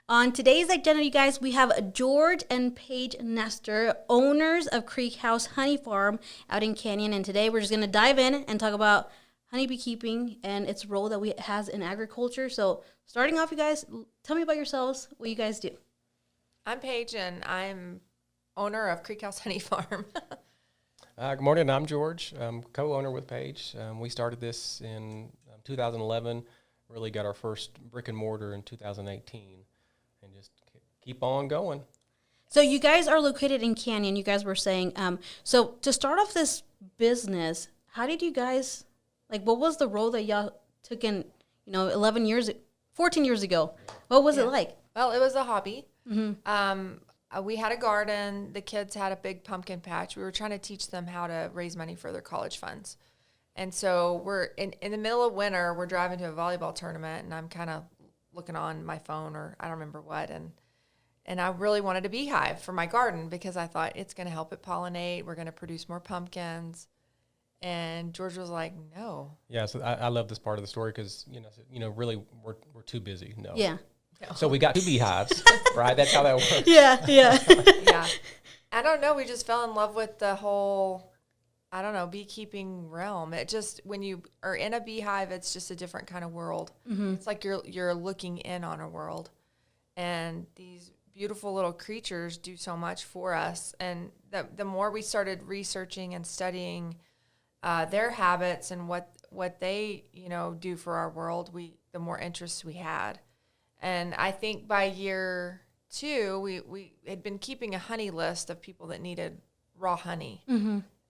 On today's agenda, you guys, we have George and Paige Nester, owners of Creek House Honey Farm out in Canyon. And today we're just going to dive in and talk about honeybee keeping and its role that it has in agriculture. So starting off, you guys, tell me about yourselves, what you guys do. I'm Paige, and I'm owner of Creek House Honey Farm. Good morning. I'm George. I'm co-owner with Paige. We started this in 2011. Really got our first brick and mortar in 2018, and just keep on going. So you guys are located in Canyon. You guys were saying. So to start off this business, how did you guys what was the role that y'all took in? 14 years ago. What was it like? Well, it was a hobby. Mm-hmm. We had a garden. The kids had a big pumpkin patch. We were trying to teach them how to raise money for their college funds. And so we're in the middle of winter, we're driving to a volleyball tournament, and I'm kind of looking on my phone or I don't remember what. And I really wanted a beehive for my garden because I thought it's going to help it pollinate. We're going to produce more pumpkins. And George was like, no. Yeah, so I love this part of the story because, really we're too busy. No. Yeah. So we got 2 beehives, right? That's how that works. Yeah. Yeah. I don't know. We just fell in love with the whole, beekeeping realm. It just, when you are in a beehive, it's just a different kind of world. Mm-hmm. It's like you're looking in on a world. And these beautiful little creatures do so much for us. And the more we started researching and studying their habits and what they, do for our world, the more interest we had. And I think by year 2, we had been keeping a honey list of people that needed raw honey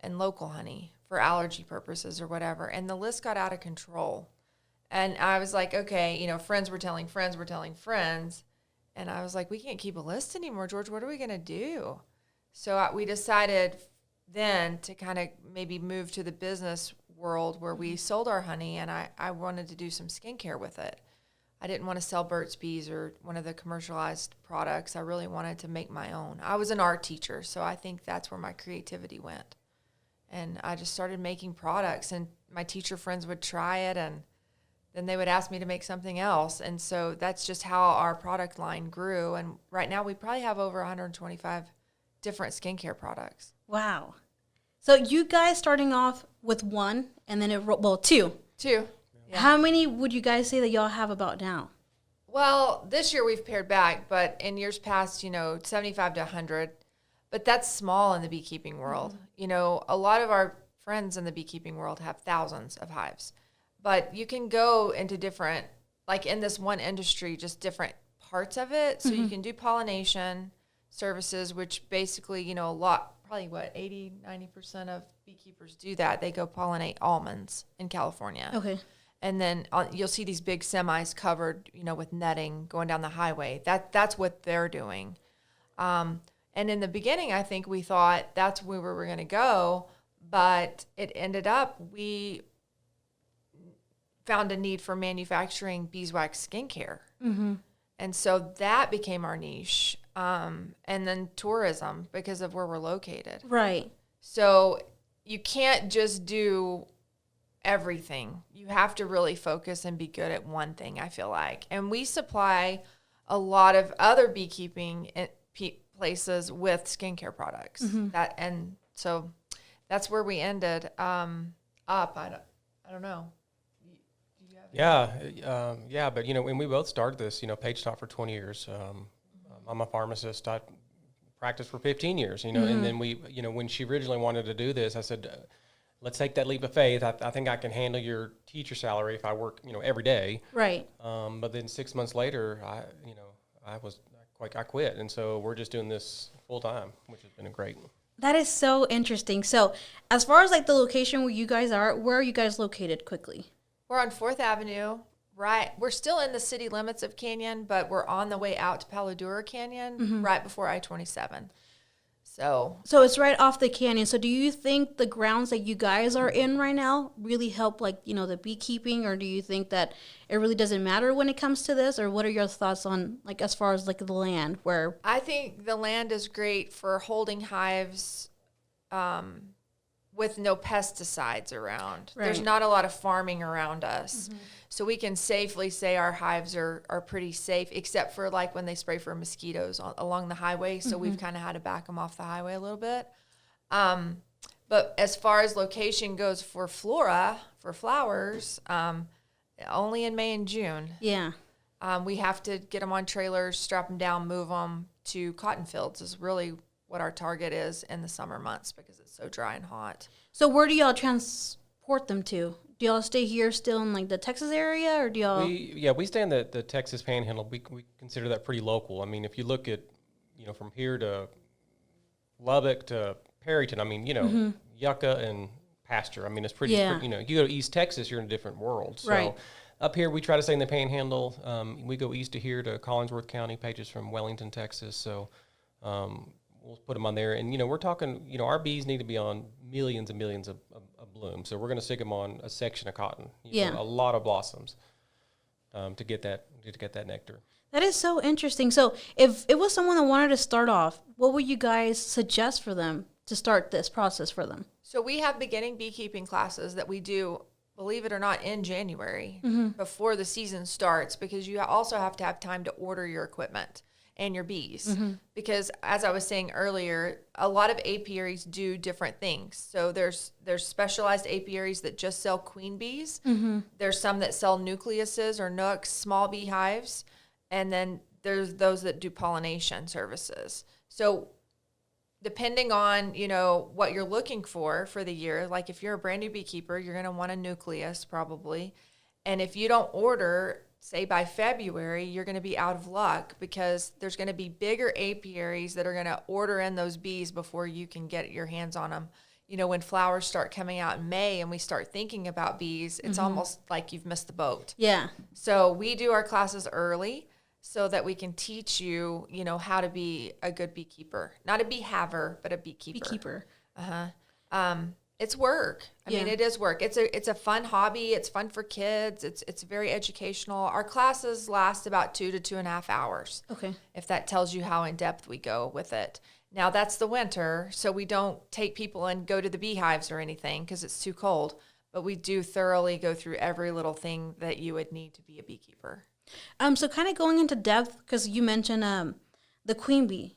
and local honey for allergy purposes or whatever. And the list got out of control. And I was like, okay, friends were telling friends. And I was like, we can't keep a list anymore, George. What are we going to do? So we decided then to kind of maybe move to the business world where we sold our honey, and I wanted to do some skincare with it. I didn't want to sell Burt's Bees or one of the commercialized products. I really wanted to make my own. I was an art teacher, so I think that's where my creativity went. And I just started making products, and my teacher friends would try it, and then they would ask me to make something else. And so that's just how our product line grew. And right now we probably have over 125 different skincare products. Wow. So you guys starting off with 1 and then 2. 2. Yeah. How many would you guys say that y'all have about now? Well, this year we've pared back, but in years past, 75 to 100. But that's small in the beekeeping world. Mm-hmm. A lot of our friends in the beekeeping world have thousands of hives. But you can go into different, in this one industry, just different parts of it. So you can do pollination services, which basically, probably 80, 90% of beekeepers do that. They go pollinate almonds in California. Okay. And then you'll see these big semis covered, with netting going down the highway. That's what they're doing. And in the beginning, I think we thought that's where we were going to go, but it ended up we found a need for manufacturing beeswax skincare. Mm-hmm. And so that became our niche. And then tourism because of where we're located. Right. So you can't just do everything. You have to really focus and be good at one thing, I feel like. And we supply a lot of other beekeeping places with skincare products. Mm-hmm. So that's where we ended up. I don't know. Yeah, but when we both started this, Paige taught for 20 years. I'm a pharmacist. I practiced for 15 years, and then we, when she originally wanted to do this, I said, let's take that leap of faith. I think I can handle your teacher salary if I work, every day. Right. But then 6 months later, I quit. And so we're just doing this full time, which has been great. That is so interesting. So as far as the location where you guys are, where are you guys located quickly? We're on 4th Avenue. Right. We're still in the city limits of Canyon, but we're on the way out to Palo Duro Canyon right before I-27. So it's right off the canyon. So do you think the grounds that you guys are in right now really help the beekeeping, or do you think that it really doesn't matter when it comes to this? Or what are your thoughts on as far as the land where? I think the land is great for holding hives with no pesticides around. Right. There's not a lot of farming around us. So we can safely say our hives are pretty safe, except for like when they spray for mosquitoes along the highway. So we've kind of had to back them off the highway a little bit. But as far as location goes for flora, for flowers, only in May and June. Yeah. We have to get them on trailers, strap them down, move them to cotton fields is really what our target is in the summer months because it's so dry and hot. So where do y'all transport them to? Do y'all stay here still in like the Texas area, or do y'all? We stay in the Texas Panhandle. We consider that pretty local. I mean, if you look at, from here to Lubbock to Perryton, I mean, Yucca and pasture. I mean, it's pretty, you go to East Texas, you're in a different world. So Right. up here, we try to stay in the Panhandle. We go east of here to Collinsworth County. Paige is from Wellington, Texas. So we'll put them on there. And, we're talking, our bees need to be on millions and millions of bloom. So we're going to stick them on a section of cotton. A lot of blossoms to get that nectar. That is so interesting. So if it was someone that wanted to start off, what would you guys suggest for them to start this process for them? So we have beginning beekeeping classes that we do, believe it or not, in January before the season starts, because you also have to have time to order your equipment and your bees. Because as I was saying earlier, a lot of apiaries do different things. So there's specialized apiaries that just sell queen bees. There's some that sell nucleuses or nooks, small beehives. And then there's those that do pollination services. So depending on, what you're looking for the year, like if you're a brand new beekeeper, you're going to want a nucleus probably. And if you don't order, say by February, you're going to be out of luck because there's going to be bigger apiaries that are going to order in those bees before you can get your hands on them. When flowers start coming out in May and we start thinking about bees, it's almost like you've missed the boat. Yeah. So we do our classes early so that we can teach you, how to be a good beekeeper. Not a bee-haver, but a beekeeper. It's work. I mean, it is work. It's a fun hobby. It's fun for kids. It's very educational. Our classes last about 2 to 2.5 hours. Okay. If that tells you how in depth we go with it. Now that's the winter, so we don't take people and go to the beehives or anything because it's too cold. But we do thoroughly go through every little thing that you would need to be a beekeeper. So kind of going into depth, because you mentioned the queen bee.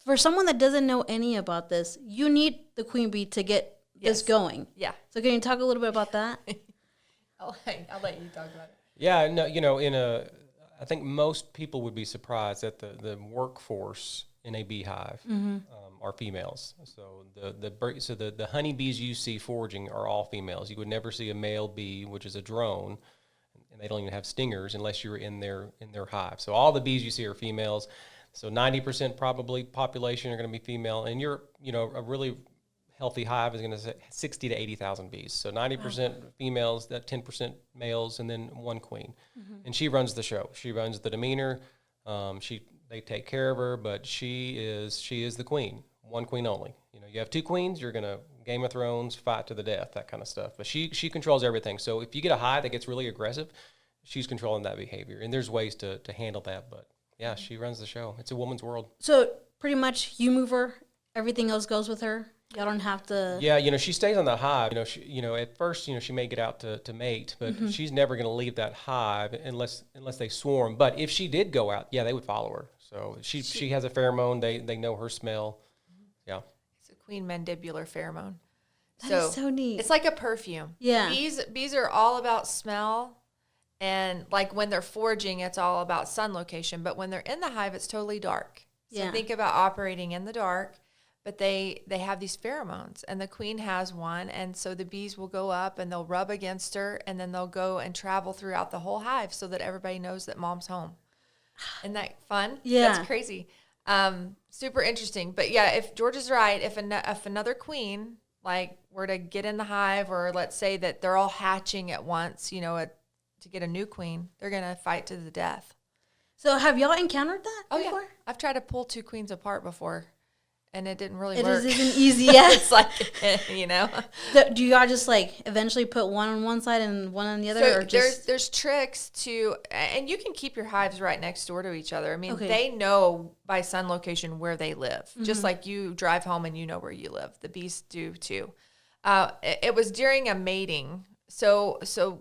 For someone that doesn't know any about this, you need the queen bee to get this going. Yeah. So can you talk a little bit about that? I'll let you talk about it. Yeah, no, I think most people would be surprised that the workforce in a beehive are females. So the honeybees you see foraging are all females. You would never see a male bee, which is a drone, and they don't even have stingers unless you're in their hive. So all the bees you see are females. So 90% probably population are going to be female, and a really healthy hive is going to say 60 to 80,000 bees. So 90% females, that 10% males, and then one queen. And she runs the show. She runs the demeanor. They take care of her, but she is the queen. One queen only. You have two queens, you're going to Game of Thrones, fight to the death, that kind of stuff. But she controls everything. So if you get a hive that gets really aggressive, she's controlling that behavior. And there's ways to handle that, but yeah, she runs the show. It's a woman's world. So pretty much you move her, everything else goes with her. Y'all don't have to. Yeah, she stays on the hive. At first, she may get out to mate, but she's never going to leave that hive unless they swarm. But if she did go out, yeah, they would follow her. So she has a pheromone. They know her smell. Yeah. It's a queen mandibular pheromone. That is so neat. It's like a perfume. Yeah. Bees are all about smell. And like when they're foraging, it's all about sun location. But when they're in the hive, it's totally dark. So think about operating in the dark. But they have these pheromones, and the queen has one, and so the bees will go up and they'll rub against her, and then they'll go and travel throughout the whole hive so that everybody knows that mom's home. Isn't that fun? Yeah. That's crazy. Super interesting. But yeah, if George is right, if another queen were to get in the hive, or let's say that they're all hatching at once, to get a new queen, they're going to fight to the death. So have y'all encountered that before? Yeah. I've tried to pull two queens apart before. And it didn't really It work. isn't easy yet. It's like, Do y'all just eventually put one on one side and one on the other? So or just... there's tricks to, and you can keep your hives right next door to each other. I mean, Okay. they know by sun location where they live. Just like you drive home and you know where you live. The bees do too. It was during a mating. So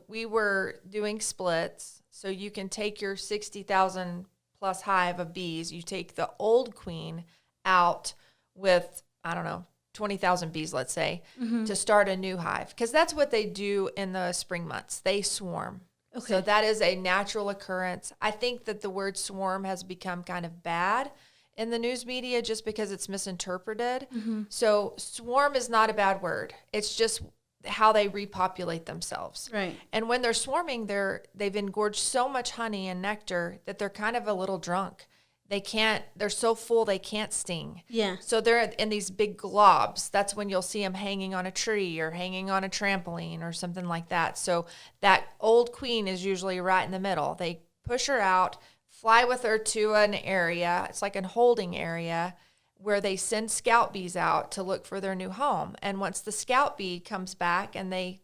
we were doing splits. So you can take your 60,000 plus hive of bees. You take the old queen out with, I don't know, 20,000 bees, let's say, to start a new hive. Because that's what they do in the spring months. They swarm. Okay. So that is a natural occurrence. I think that the word swarm has become kind of bad in the news media just because it's misinterpreted. So swarm is not a bad word. It's just how they repopulate themselves. Right. And when they're swarming, they've engorged so much honey and nectar that they're kind of a little drunk. They're so full they can't sting. Yeah. So they're in these big globs. That's when you'll see them hanging on a tree or hanging on a trampoline or something like that. So that old queen is usually right in the middle. They push her out, fly with her to an area. It's like a holding area where they send scout bees out to look for their new home. And once the scout bee comes back and they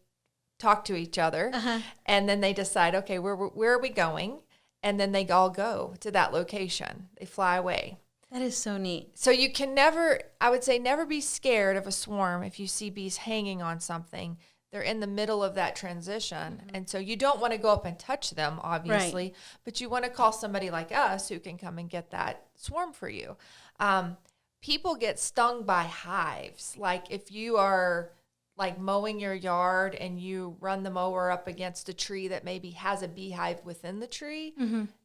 talk to each other, and then they decide, okay, where are we going? And then they all go to that location. They fly away. That is so neat. So you can never, I would say, never be scared of a swarm if you see bees hanging on something. They're in the middle of that transition. And so you don't want to go up and touch them, obviously, but you want to call somebody like us who can come and get that swarm for you. People get stung by hives. Like if you are like mowing your yard and you run the mower up against a tree that maybe has a beehive within the tree,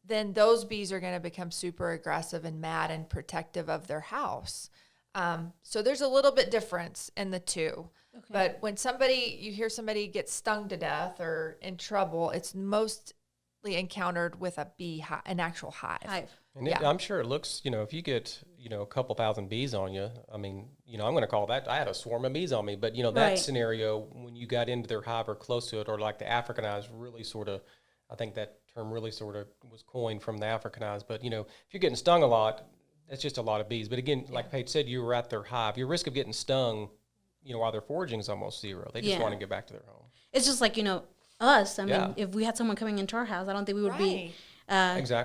then those bees are going to become super aggressive and mad and protective of their house. So there's a little bit difference in the two. Okay. But when you hear somebody get stung to death or in trouble, it's mostly encountered with an actual hive. And I'm sure it looks, if you get, a couple thousand bees on you, I mean, I'm going to call that, I had a swarm of bees on me, but, that scenario, when you got into their hive or close to it, or like the Africanized really sort of, I think that term really sort of was coined from the Africanized, but, if you're getting stung a lot, that's just a lot of bees. But again, like Paige said, you were at their hive, your risk of getting stung, while they're foraging is almost zero. They just want to get back to their home. It's just like, us. I mean, if we had someone coming into our house, I don't think we would be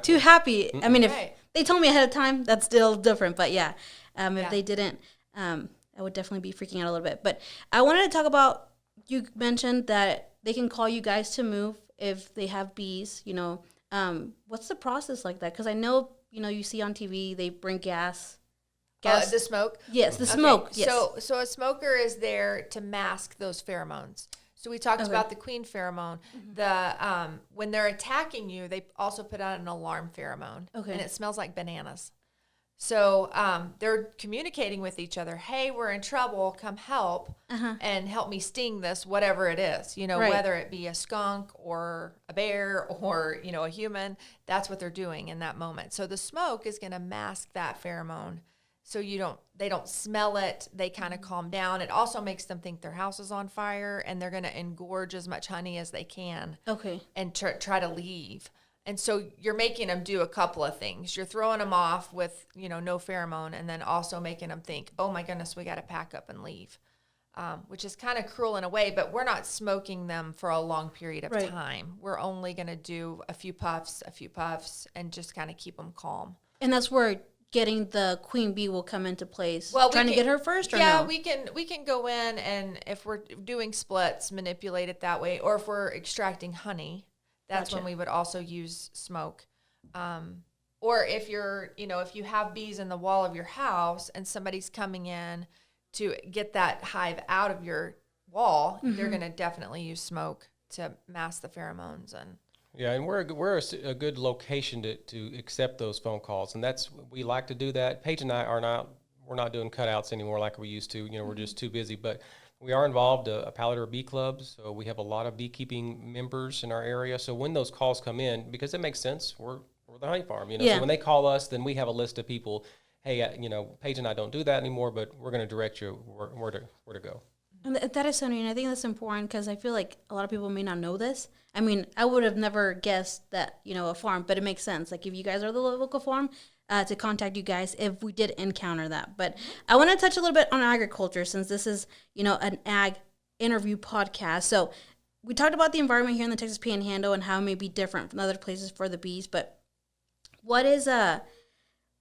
too happy. I mean, if they told me ahead of time, that's still different. But if they didn't, I would definitely be freaking out a little bit. But I wanted to talk about, you mentioned that they can call you guys to move if they have bees, what's the process like that? Because I know, you see on TV, they bring gas. The smoke? Yes, the smoke. Okay. Yes. So a smoker is there to mask those pheromones. So we talked about the queen pheromone. The when they're attacking you, they also put out an alarm pheromone. Okay. And it smells like bananas. So they're communicating with each other. Hey, we're in trouble. Come help and help me sting this, whatever it is. Whether it be a skunk or a bear or, a human, that's what they're doing in that moment. So the smoke is going to mask that pheromone. So they don't smell it. They kind of calm down. It also makes them think their house is on fire and they're going to engorge as much honey as they can. Okay. And try to leave. And so you're making them do a couple of things. You're throwing them off with, no pheromone, and then also making them think, oh my goodness, we got to pack up and leave, which is kind of cruel in a way, but we're not smoking them for a long period of time. We're only going to do a few puffs, and just kind of keep them calm. And that's where getting the queen bee will come into place. Well, trying to get her first, or no? we can go in, and if we're doing splits, manipulate it that way, or if we're extracting honey, that's when we would also use smoke. Or if if you have bees in the wall of your house and somebody's coming in to get that hive out of your wall, they're going to definitely use smoke to mask the pheromones. And we're a good location to accept those phone calls, and we like to do that. Paige and I we're not doing cutouts anymore like we used to. We're just too busy, but we are involved a pallet or bee club, so we have a lot of beekeeping members in our area. So when those calls come in, because it makes sense, we're the honey farm, So when they call us, then we have a list of people. Hey, Paige and I don't do that anymore, but we're going to direct you where to go. And that is so neat. And I think that's important because I feel like a lot of people may not know this. I mean, I would have never guessed that, a farm, but it makes sense. Like if you guys are the local farm, to contact you guys if we did encounter that. But I want to touch a little bit on agriculture since this is, an ag interview podcast. So we talked about the environment here in the Texas Panhandle and how it may be different from other places for the bees. But what is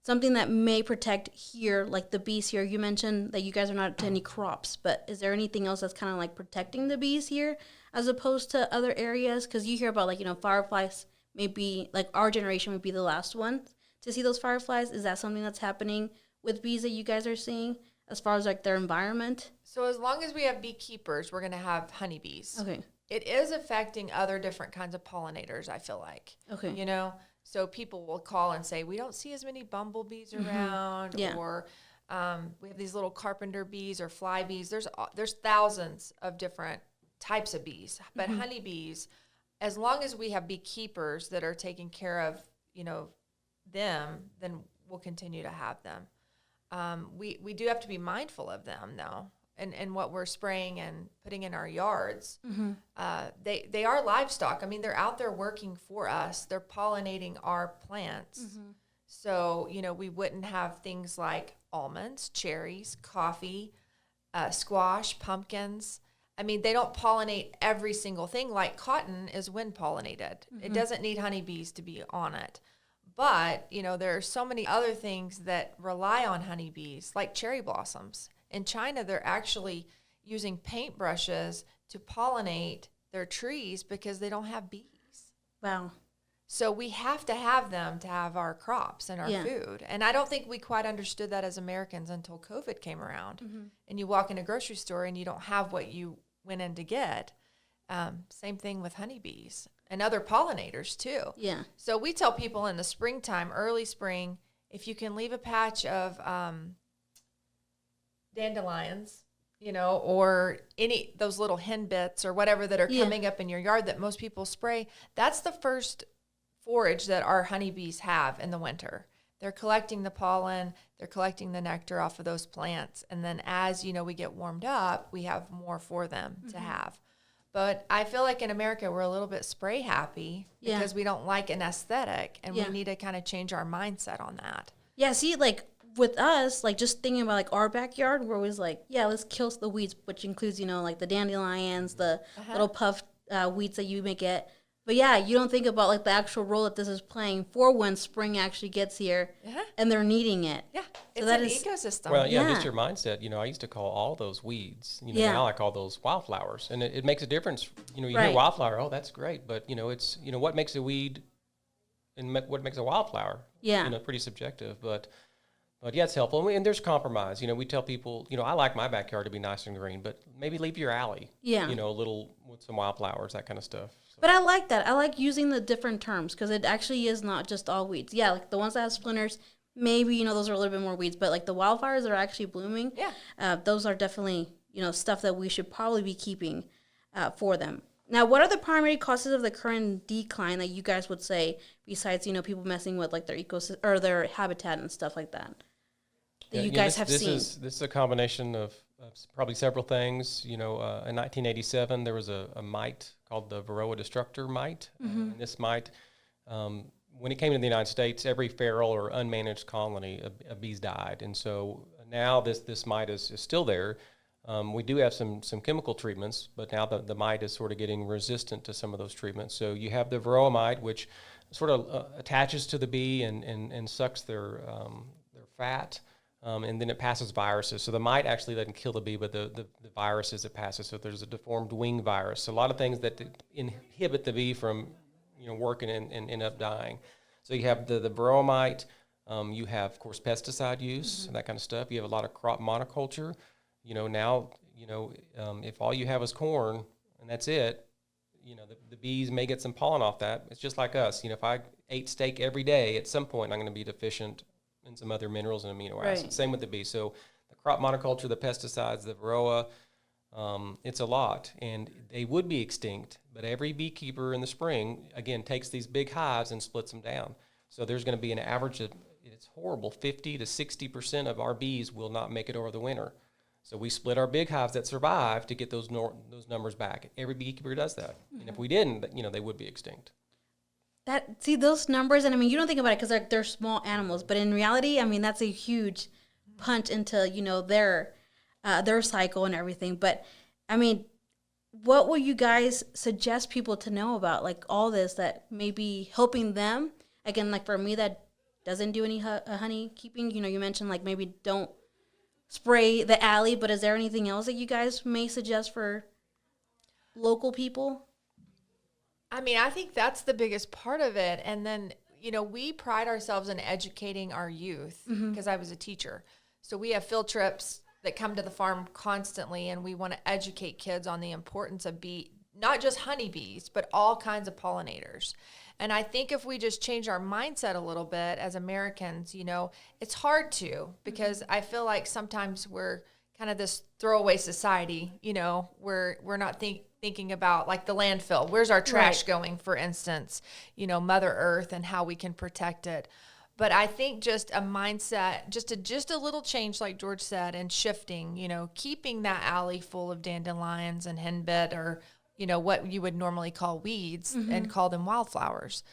something that may protect here, like the bees here? You mentioned that you guys are not to any crops, but is there anything else that's kind of like protecting the bees here as opposed to other areas? Because you hear about like, fireflies, maybe like our generation would be the last one to see those fireflies. Is that something that's happening with bees that you guys are seeing as far as like their environment? So as long as we have beekeepers, we're going to have honeybees. Okay. It is affecting other different kinds of pollinators, I feel like. Okay. So people will call and say, we don't see as many bumblebees around, Yeah. or we have these little carpenter bees or fly bees. There's thousands of different types of bees, but honeybees, as long as we have beekeepers that are taking care of, them, then we'll continue to have them. We do have to be mindful of them, though, and what we're spraying and putting in our yards. They are livestock. I mean, they're out there working for us. They're pollinating our plants. So, we wouldn't have things like almonds, cherries, coffee, squash, pumpkins. I mean, they don't pollinate every single thing like cotton is wind pollinated. It doesn't need honeybees to be on it. But, there are so many other things that rely on honeybees, like cherry blossoms. In China, they're actually using paintbrushes to pollinate their trees because they don't have bees. Wow. So we have to have them to have our crops and our food. And I don't think we quite understood that as Americans until COVID came around. And you walk in a grocery store and you don't have what you went in to get. Same thing with honeybees and other pollinators too. Yeah. So we tell people in the springtime, early spring, if you can leave a patch of dandelions, or those little hen bits or whatever that are coming up in your yard that most people spray, that's the first forage that our honeybees have in the winter. They're collecting the pollen, they're collecting the nectar off of those plants. And then as, we get warmed up, we have more for them to have. But I feel like in America, we're a little bit spray happy because we don't like an aesthetic, and we need to kind of change our mindset on that. Yeah, see, like with us, like just thinking about like our backyard, we're always like, let's kill the weeds, which includes, like the dandelions, the little puff weeds that you may get. But you don't think about like the actual role that this is playing for when spring actually gets here and they're needing it. Yeah, so it's that an is ecosystem. Well, just your mindset. I used to call all those weeds. Now I call those wildflowers, and it makes a difference. You hear wildflower, oh, that's great, but it's what makes a weed and what makes a wildflower. Pretty subjective, but it's helpful. And there's compromise. We tell people, I like my backyard to be nice and green, but maybe leave your alley. A little with some wildflowers, that kind of stuff. So. But I like that. I like using the different terms because it actually is not just all weeds. Yeah, like the ones that have splinters, maybe, those are a little bit more weeds. But like the wildflowers that are actually blooming, those are definitely, stuff that we should probably be keeping for them. Now, what are the primary causes of the current decline that you guys would say, besides, people messing with like their ecosystem or their habitat and stuff like that? You guys have seen? This is a combination of probably several things. In 1987, there was a mite called the Varroa destructor mite. And this mite, when it came to the United States, every feral or unmanaged colony of bees died. And so now this mite is still there. We do have some chemical treatments, but now the mite is sort of getting resistant to some of those treatments. So you have the Varroa mite, which sort of attaches to the bee and sucks their fat. And then it passes viruses. So the mite actually doesn't kill the bee, but the viruses it passes. So there's a deformed wing virus. So a lot of things that inhibit the bee from working and end up dying. So you have the Varroa mite. You have, of course, pesticide use and that kind of stuff. You have a lot of crop monoculture. Now, if all you have is corn and that's it, the bees may get some pollen off that. It's just like us. If I ate steak every day, at some point I'm going to be deficient and some other minerals and amino acids. Same with the bees. So the crop monoculture, the pesticides, the Varroa, it's a lot. And they would be extinct, but every beekeeper in the spring, again, takes these big hives and splits them down. So there's going to be an average of, it's horrible, 50 to 60% of our bees will not make it over the winter. So we split our big hives that survive to get those numbers back. Every beekeeper does that. And if we didn't, they would be extinct. See those numbers, and I mean, you don't think about it because they're small animals, but in reality, I mean, that's a huge punch into their cycle and everything. But I mean, what will you guys suggest people to know about like all this that may be helping them? Again, like for me, that doesn't do any honey keeping? You know, you mentioned like maybe don't spray the alley, but is there anything else that you guys may suggest for local people? I mean, I think that's the biggest part of it. And then, you know, we pride ourselves in educating our youth because I was a teacher. So we have field trips that come to the farm constantly, and we want to educate kids on the importance of not just honeybees, but all kinds of pollinators. And I think if we just change our mindset a little bit as Americans, you know, it's hard to, because I feel like sometimes we're kind of this throwaway society, you know, we're not thinking about like the landfill. Where's our trash going, for instance, you know, Mother Earth and how we can protect it. But I think just a mindset, just a little change, like George said, and shifting, you know, keeping that alley full of dandelions and henbit, or, you know, what you would normally call weeds and call them wildflowers.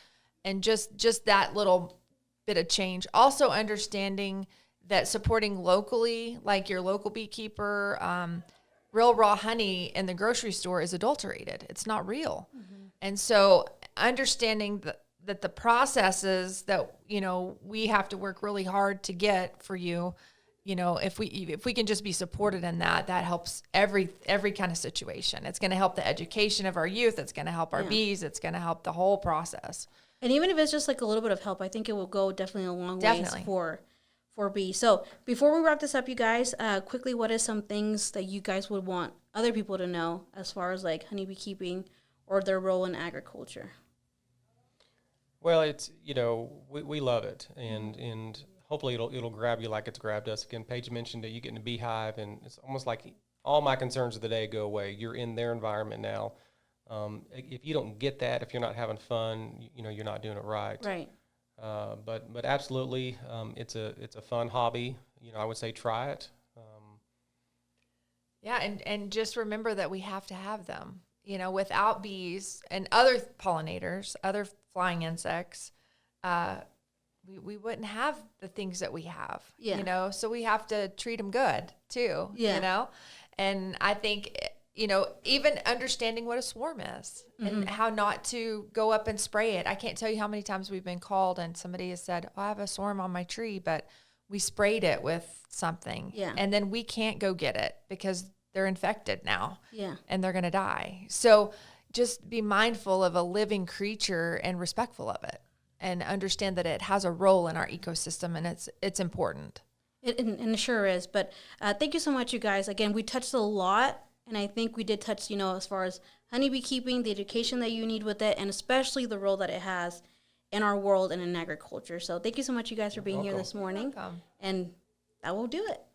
And just that little bit of change. Also understanding that supporting locally, like your local beekeeper, real raw honey in the grocery store is adulterated. It's not real. And so understanding that the processes that, you know, we have to work really hard to get for you, you know, if we can just be supported in that helps every kind of situation. It's going to help the education of our youth. It's going to help our bees. It's going to help the whole process. And even if it's just like a little bit of help, I think it will go definitely a long ways for bees. So before we wrap this up, you guys, quickly, what is some things that you guys would want other people to know as far as like honeybee keeping or their role in agriculture? Well, it's, you know, we love it, and hopefully it'll grab you like it's grabbed us. Again, Paige mentioned that you get in a beehive, and it's almost like all my concerns of the day go away. You're in their environment now. If you don't get that, if you're not having fun, you know, you're not doing it right. Right. But absolutely, it's a fun hobby. You know, I would say try it. Yeah, and just remember that we have to have them. You know, without bees and other pollinators, other flying insects, we wouldn't have the things that we have. Yeah. You know, so we have to treat them good too. Yeah. You know, and I think, you know, even understanding what a swarm is and how not to go up and spray it. I can't tell you how many times we've been called and somebody has said, "Oh, I have a swarm on my tree, but we sprayed it with something." Yeah. And then we can't go get it because they're infected now. Yeah. And they're going to die. So just be mindful of a living creature and respectful of it, and understand that it has a role in our ecosystem, and it's important. And it sure is. But thank you so much, you guys. Again, we touched a lot, and I think we did touch, you know, as far as honeybee keeping, the education that you need with it, and especially the role that it has in our world and in agriculture. So thank you so much, you guys, for being here this morning. Welcome. And that will do it.